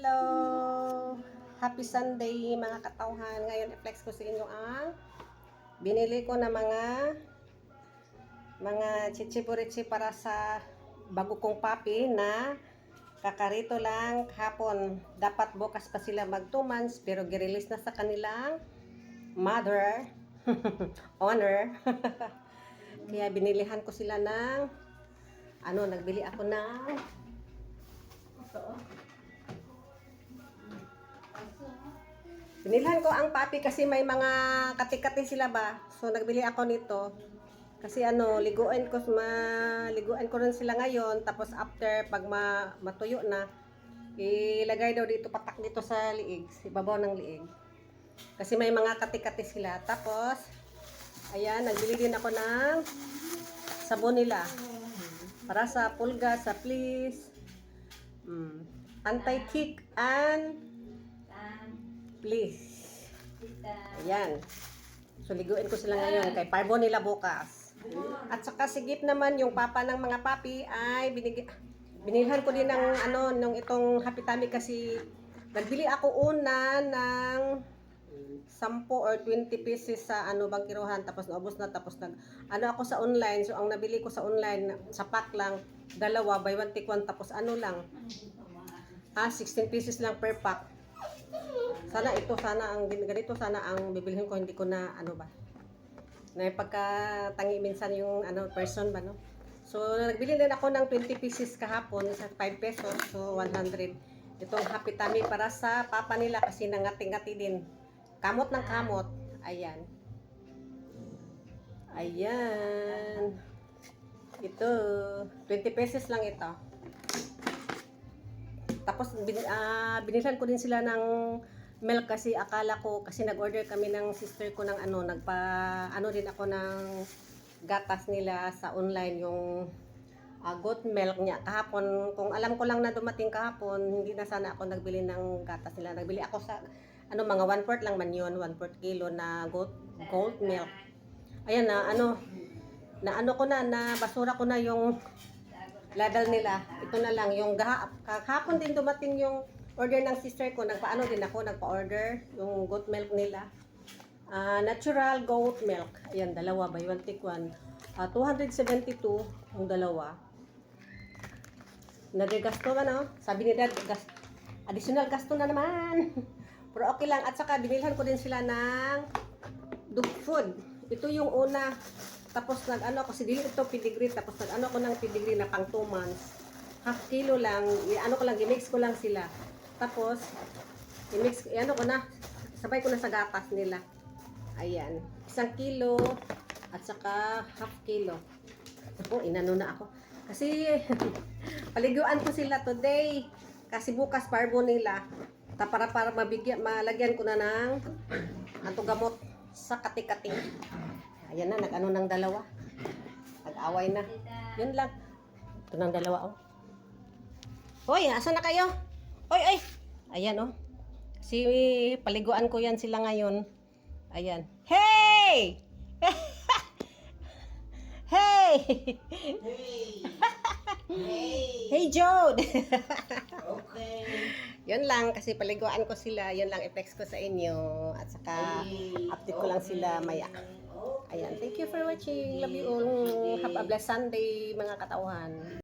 Hello! Happy Sunday mga katauhan. Ngayon i-flex ko sa inyo ang binili ko na mga chichiburitsi para sa bago kong papi na kakarito lang kahapon. Dapat bukas pa sila mag 2 months pero girelease na sa kanilang mother owner. Kaya binilihan ko sila ng nagbili ako ng binilhan ko ang papi kasi may mga kati-kati sila ba. So nagbili ako nito. Kasi liguan ko rin sila ngayon, tapos after pag matuyo na, ilagay daw dito, patak dito sa liig, ibabaw ng liig. Kasi may mga kati-kati sila. Tapos ayan, nagbili din ako ng sabon nila. Para sa pulga, sa fleece, anti-tick and please. Ayan. So, liguin ko sila ngayon. Kay parbo nila bukas. At saka sigip naman yung papa ng mga papi ay binilhan ko din ng nung itong Happy Tummy kasi nagbili ako una ng 10 or 20 pieces sa bangkiruhan, tapos naubos na, tapos ako sa online. So, ang nabili ko sa online, sa pack lang, dalawa, buy one take one, tapos lang, 16 pieces lang per pack. Sana ang ganito sana ang bibilhin ko, hindi ko na na pagkatangi minsan yung person ba, no? So nagbili din ako ng 20 pieces kahapon sa 5 pesos, so 100 itong Happy Tummy para sa papa nila kasi nangati-ngati din, kamot ng kamot. Ayan ito 20 pesos lang ito. Tapos binilhan ko din sila ng milk kasi akala ko, kasi nag-order kami ng sister ko ng din ako ng gatas nila sa online, yung goat milk niya kahapon. Kung alam ko lang na dumating kahapon, hindi na sana ako nagbili ng gatas nila. Nagbili ako sa mga 1/4 lang man yun, 1/4 kilo na goat milk. Ayan ko na basura ko na yung ladal nila. Ito na lang yung kahapon din dumating yung order ng sister ko. Nagpa-order yung goat milk nila. Natural goat milk. Ayan, dalawa, buy one take one. 272 yung dalawa. Nagagasto man, sabi ni Dad, additional gasto na naman. Pero okay lang. At saka binilhan ko din sila ng dog food. Ito yung una. Tapos kasi dili ito pedigree. Tapos ko ng pedigree na pang 2 months. Half kilo lang. Gimix ko lang sila. Tapos i-mix ko na, sabay ko na sa gatas nila. Ayan, 1 kilo at saka half kilo. Ako, na ako. Kasi paliguan ko sila today. Kasi bukas parbo nila. Para malagyan ko na ng gamot sa kati-kati. Ayan na, ng dalawa. Nag-away na. Yun lang. Ito ng dalawa, Hoy, asan na kayo? Oy! Ayan, kasi paliguan ko yan sila ngayon. Ayan. Hey! Hey! Hey, Jode! Okay. Yun lang, kasi paliguan ko sila. Yun lang, i-flex ko sa inyo. At saka, update ko lang sila maya. Ayan, thank you for watching. Love you all. Have a blessed Sunday, mga katauhan.